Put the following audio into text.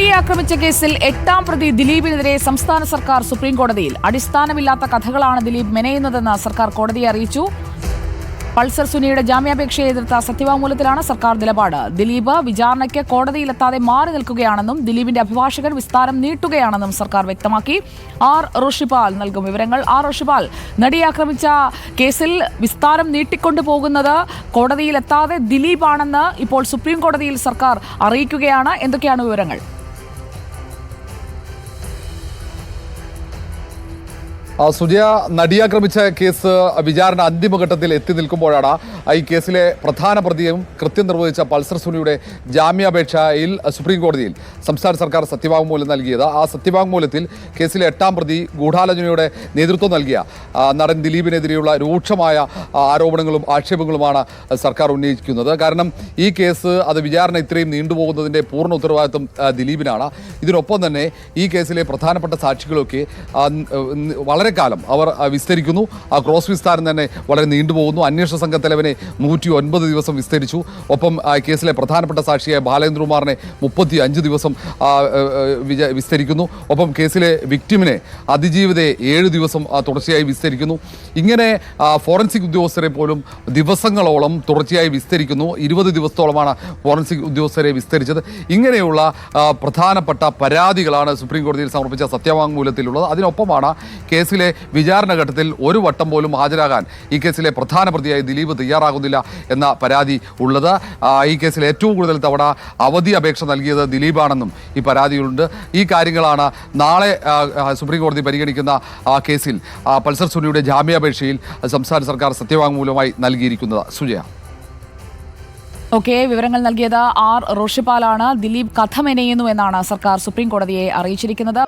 നടിയെ ആക്രമിച്ച കേസിൽ 8ാം പ്രതി ദിലീപിനെതിരെ സംസ്ഥാന സർക്കാർ സുപ്രീംകോടതിയിൽ. അടിസ്ഥാനമില്ലാത്ത കഥകളാണ് ദിലീപ് മെനയുന്നതെന്ന് സർക്കാർ കോടതിയെ അറിയിച്ചു. പൾസർ സുനിയുടെ ജാമ്യാപേക്ഷയെ എതിർത്ത സത്യവാങ്മൂലത്തിലാണ് സർക്കാർ നിലപാട്. ദിലീപ് വിചാരണയ്ക്ക് കോടതിയിലെത്താതെ മാറി നിൽക്കുകയാണെന്നും ദിലീപിന്റെ അഭിഭാഷകൻ വിസ്താരം നീട്ടുകയാണെന്നും സർക്കാർ വ്യക്തമാക്കി. ആർ ഋഷിപാൽ നൽകും വിവരങ്ങൾ. ആർ ഋഷിപാൽ, നടിയെ ആക്രമിച്ച കേസിൽ വിസ്താരം നീട്ടിക്കൊണ്ടുപോകുന്നത് കോടതിയിലെത്താതെ ദിലീപാണെന്ന് ഇപ്പോൾ സുപ്രീം കോടതിയിൽ സർക്കാർ അറിയിക്കുകയാണ്. എന്തൊക്കെയാണ് വിവരങ്ങൾ? സുജയ, നടിയാക്രമിച്ച കേസ് വിചാരണ അന്തിമഘട്ടത്തിൽ എത്തി നിൽക്കുമ്പോഴാണ് ഈ കേസിലെ പ്രധാന പ്രതിയും കൃത്യം നിർവഹിച്ച പൾസർ സുനിയുടെ ജാമ്യാപേക്ഷയിൽ സുപ്രീം കോടതിയിൽ സംസ്ഥാന സർക്കാർ സത്യവാങ്മൂലം നൽകിയത്. ആ സത്യവാങ്മൂലത്തിൽ കേസിലെ 8ാം പ്രതി ഗൂഢാലോചനയുടെ നേതൃത്വം നൽകിയ നടൻ ദിലീപിനെതിരെയുള്ള രൂക്ഷമായ ആരോപണങ്ങളും ആക്ഷേപങ്ങളുമാണ് സർക്കാർ ഉന്നയിക്കുന്നത്. കാരണം ഈ കേസ് വിചാരണ ഇത്രയും നീണ്ടുപോകുന്നതിൻ്റെ പൂർണ്ണ ഉത്തരവാദിത്വം ദിലീപിനാണ്. ഇതിനൊപ്പം തന്നെ ഈ കേസിലെ പ്രധാനപ്പെട്ട സാക്ഷികളൊക്കെ വളരെ കാലം അവർ വിസ്തരിക്കുന്നു. ആ ക്രോസ് വിസ്താരം തന്നെ വളരെ നീണ്ടുപോകുന്നു. അന്വേഷണ സംഘത്തലവനെ 109 ദിവസം വിസ്തരിച്ചു. ഒപ്പം കേസിലെ പ്രധാനപ്പെട്ട സാക്ഷിയായ ബാലേന്ദ്രകുമാറിനെ 35 ദിവസം വിസ്തരിക്കുന്നു. ഒപ്പം കേസിലെ വിക്ടിമിനെ അതിജീവിതയെ 7 ദിവസം തുടർച്ചയായി വിസ്തരിക്കുന്നു. ഇങ്ങനെ ഫോറൻസിക് ഉദ്യോഗസ്ഥരെ പോലും ദിവസങ്ങളോളം തുടർച്ചയായി വിസ്തരിക്കുന്നു. 20 ദിവസത്തോളമാണ് ഫോറൻസിക് ഉദ്യോഗസ്ഥരെ വിസ്തരിച്ചത്. ഇങ്ങനെയുള്ള പ്രധാനപ്പെട്ട പരാതികളാണ് സുപ്രീം കോടതിയിൽ സമർപ്പിച്ച സത്യവാങ്മൂലത്തിലുള്ളത്. അതിനൊപ്പമാണ് കേസിലെ വിചാരണ ഘട്ടത്തിൽ ഒരു വട്ടം പോലും ഹാജരാകാൻ ഈ കേസിലെ പ്രധാന പ്രതിയായി ദിലീപ് തയ്യാറാകുന്നില്ല എന്ന പരാതി ഉള്ളത്. ഈ കേസിൽ ഏറ്റവും കൂടുതൽ തവണ അവധി അപേക്ഷ നൽകിയത് ദിലീപാണെന്നും ഈ പരാതിയുണ്ട്. ഈ കാര്യങ്ങളാണ് നാളെ സുപ്രീം കോടതി പരിഗണിക്കുന്ന കേസിൽ പൾസർ സുനിയുടെ ജാമ്യാപേക്ഷയിൽ സംസ്ഥാന സർക്കാർ സത്യവാങ്മൂലമായി നൽകിയിരിക്കുന്നത്. സുജയ, വിവരങ്ങൾ നൽകിയത് ആർ ഋഷിപാലാണ്. ദിലീപ് കഥ മെനയുന്നു എന്നാണ് സർക്കാർ സുപ്രീം കോടതിയെ അറിയിച്ചിരിക്കുന്നത്.